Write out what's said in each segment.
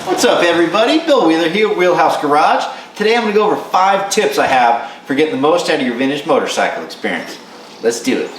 What's up everybody? Bill Wheeler here at Wheelhouse Garage. Today I'm going to go over 5 tips I have for getting the most out of your vintage motorcycle experience. Let's do it.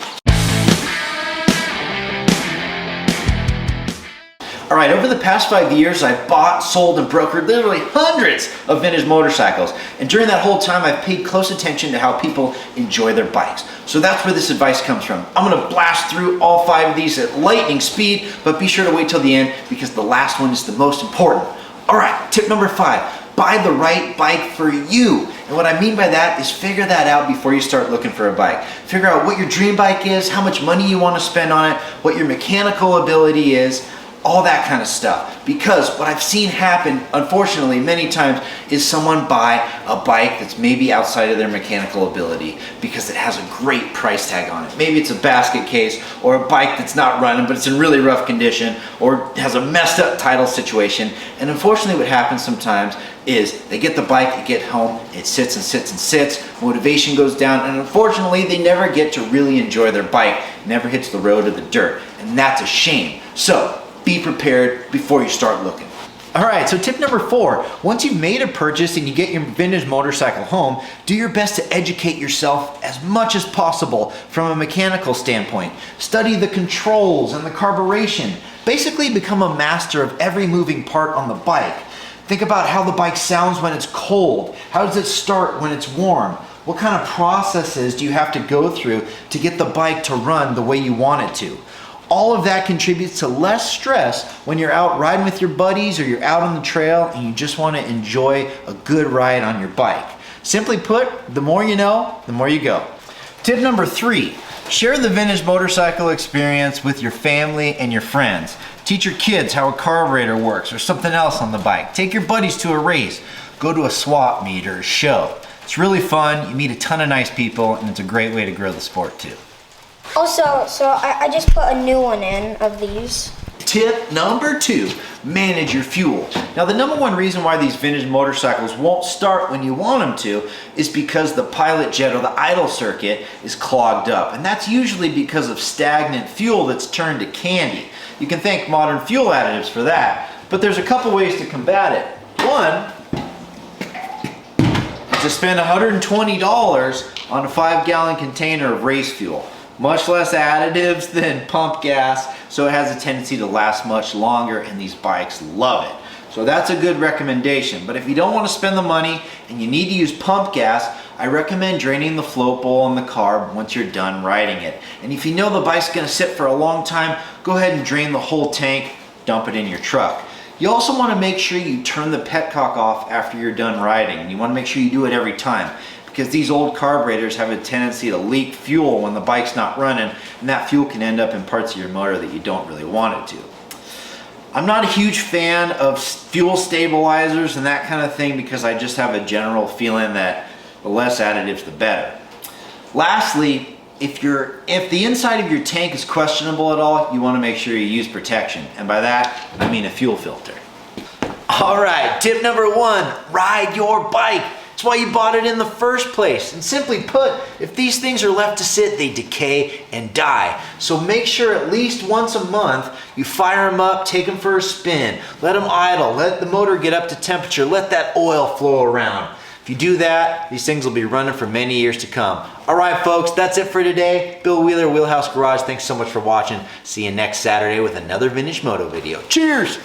Alright, over the past 5 years I've bought, sold, and brokered literally hundreds of vintage motorcycles. And during that whole time I've paid close attention to how people enjoy their bikes. So that's where this advice comes from. I'm going to blast through all 5 of these at lightning speed, but be sure to wait till the end because the last one is the most important. Alright, tip number 5. Buy the right bike for you. And what I mean by that is figure that out before you start looking for a bike. Figure out what your dream bike is, how much money you want to spend on it, what your mechanical ability is, all that kind of stuff. Because what I've seen happen, unfortunately, many times is someone buy a bike that's maybe outside of their mechanical ability because it has a great price tag on it. Maybe it's a basket case or a bike that's not running but it's in really rough condition or has a messed up title situation. And unfortunately what happens sometimes is they get the bike, they get home, it sits and sits and sits, motivation goes down, and unfortunately they never get to really enjoy their bike, never hits the road or the dirt, and that's a shame. So be prepared before you start looking. Alright, so tip number 4, once you've made a purchase and you get your vintage motorcycle home, do your best to educate yourself as much as possible from a mechanical standpoint. Study the controls and the carburation. Basically become a master of every moving part on the bike. Think about how the bike sounds when it's cold. How does it start when it's warm? What kind of processes do you have to go through to get the bike to run the way you want it to? All of that contributes to less stress when you're out riding with your buddies or you're out on the trail and you just want to enjoy a good ride on your bike. Simply put, the more you know, the more you go. Tip number 3, share the vintage motorcycle experience with your family and your friends. Teach your kids how a carburetor works or something else on the bike. Take your buddies to a race. Go to a swap meet or a show. It's really fun, you meet a ton of nice people, and it's a great way to grow the sport too. Also, so I just put a new one in of these. Tip number 2, manage your fuel. Now the number 1 reason why these vintage motorcycles won't start when you want them to is because the pilot jet or the idle circuit is clogged up. And that's usually because of stagnant fuel that's turned to candy. You can thank modern fuel additives for that. But there's a couple ways to combat it. One, to spend $120 on a 5-gallon container of race fuel. Much less additives than pump gas, so it has a tendency to last much longer, and these bikes love it. So that's a good recommendation. But if you don't want to spend the money and you need to use pump gas, I recommend draining the float bowl and the carb once you're done riding it. And if you know the bike's going to sit for a long time, go ahead and drain the whole tank, dump it in your truck. You also want to make sure you turn the petcock off after you're done riding, and you want to make sure you do it every time, because these old carburetors have a tendency to leak fuel when the bike's not running, and that fuel can end up in parts of your motor that you don't really want it to. I'm not a huge fan of fuel stabilizers and that kind of thing because I just have a general feeling that the less additives the better. Lastly, if the inside of your tank is questionable at all, you want to make sure you use protection, and by that I mean a fuel filter. Alright, tip number 1, ride your bike. It's why you bought it in the first place. And simply put, if these things are left to sit, they decay and die. So make sure at least once a month you fire them up, take them for a spin, let them idle, let the motor get up to temperature, let that oil flow around. If you do that, these things will be running for many years to come. Alright folks, that's it for today. Bill Wheeler, Wheelhouse Garage, thanks so much for watching. See you next Saturday with another vintage moto video. Cheers!